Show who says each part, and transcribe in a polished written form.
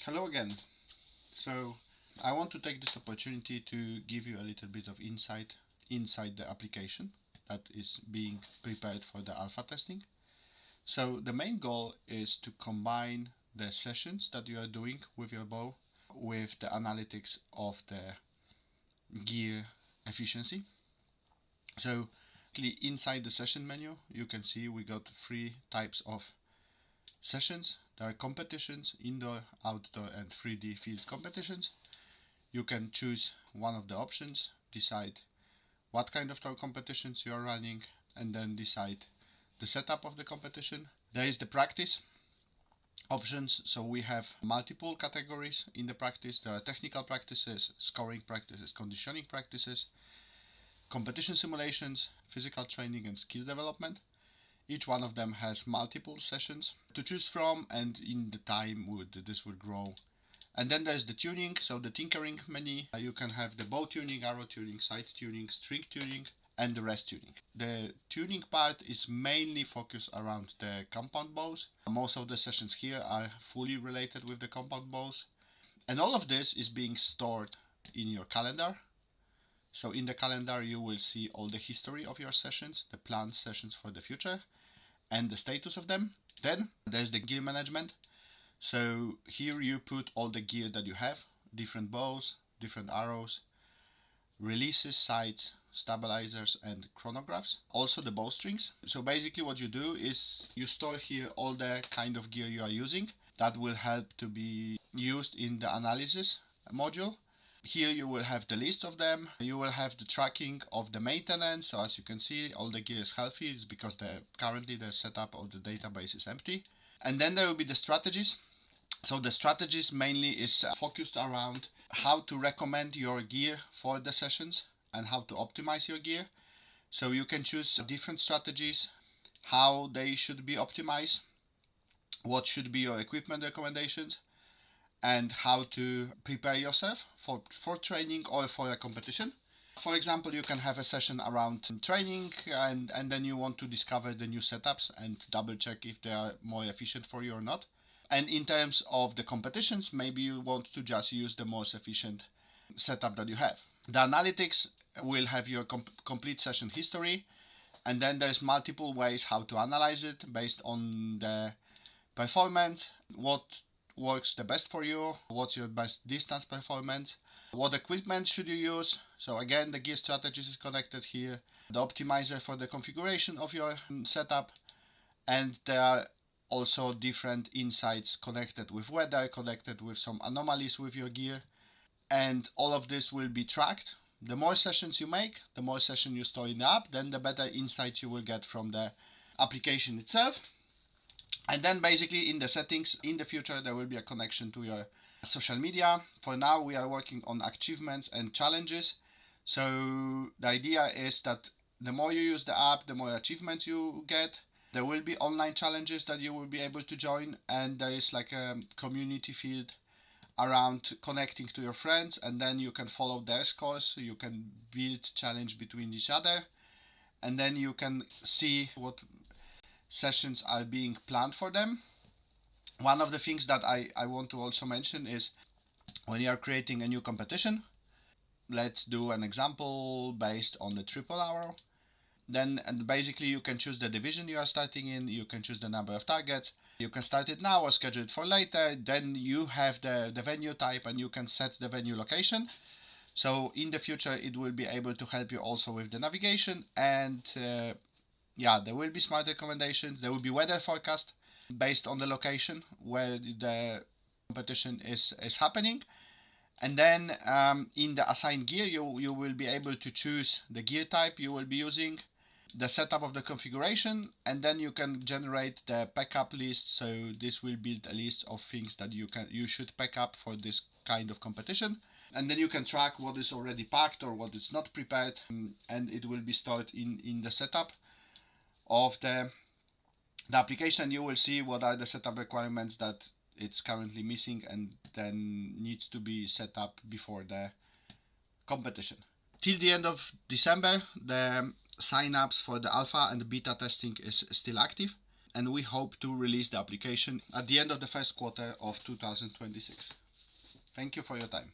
Speaker 1: Hello again. So I want to take this opportunity to give you a little bit of insight inside the application that is being prepared for the alpha testing. So the main goal is to combine the sessions that you are doing with your bow with the analytics of the gear efficiency. So inside the session menu, you can see we got three types of sessions. There are competitions, indoor, outdoor, and 3D field competitions. You can choose one of the options, decide what kind of competitions you are running, and then decide the setup of the competition. There is the practice options. So we have multiple categories in the practice. There are technical practices, scoring practices, conditioning practices, competition simulations, physical training, and skill development. Each one of them has multiple sessions to choose from, and in the time this would grow. And then there's the tuning, so the tinkering menu. You can have the bow tuning, arrow tuning, sight tuning, string tuning, and the rest tuning. The tuning part is mainly focused around the compound bows. Most of the sessions here are fully related with the compound bows. And all of this is being stored in your calendar. So in the calendar you will see all the history of your sessions, the planned sessions for the future, and the status of them. Then there's the gear management. So here you put all the gear that you have, different bows, different arrows, releases, sights, stabilizers, and chronographs. Also the bowstrings. So basically what you do is you store here all the kind of gear you are using that will help to be used in the analysis module. Here you will have the list of them. You will have the tracking of the maintenance. So as you can see, all the gear is healthy. It's because currently the setup of the database is empty. And then there will be the strategies. So the strategies mainly is focused around how to recommend your gear for the sessions and how to optimize your gear. So you can choose different strategies, how they should be optimized, what should be your equipment recommendations, and how to prepare yourself for training or for a competition. For example, you can have a session around training and then you want to discover the new setups and double check if they are more efficient for you or not. And in terms of the competitions, maybe you want to just use the most efficient setup that you have. The analytics will have your complete session history, and then there's multiple ways how to analyze it based on the performance, what works the best for you, what's your best distance performance, what equipment should you use. So again, the gear strategies is connected here, the optimizer for the configuration of your setup, and there are also different insights connected with weather, connected with some anomalies with your gear, and all of this will be tracked. The more sessions you make, the more sessions you store in the app, then the better insights you will get from the application itself. And then basically in the settings, in the future, there will be a connection to your social media. For now, we are working on achievements and challenges. So the idea is that the more you use the app, the more achievements you get. There will be online challenges that you will be able to join, and there is like a community field around connecting to your friends, and then you can follow their scores. So you can build challenge between each other, and then you can see what sessions are being planned for them. One of the things that I want to also mention is when you are creating a new competition, let's do an example based on the triple arrow. Then and basically you can choose the division you are starting in, you can choose the number of targets, you can start it now or schedule it for later. Then you have the venue type and you can set the venue location. So in the future it will be able to help you also with the navigation, and there will be smart recommendations. There will be weather forecast based on the location where the competition is happening. And then in the assigned gear, you will be able to choose the gear type you will be using, the setup of the configuration, and then you can generate the packup list. So this will build a list of things that you should pack up for this kind of competition. And then you can track what is already packed or what is not prepared, and it will be stored in the setup of the application. You will see what are the setup requirements that it's currently missing and then needs to be set up before the competition. Till the end of December, the sign-ups for the alpha and beta testing is still active. and we hope to release the application at the end of the first quarter of 2026. Thank you for your time.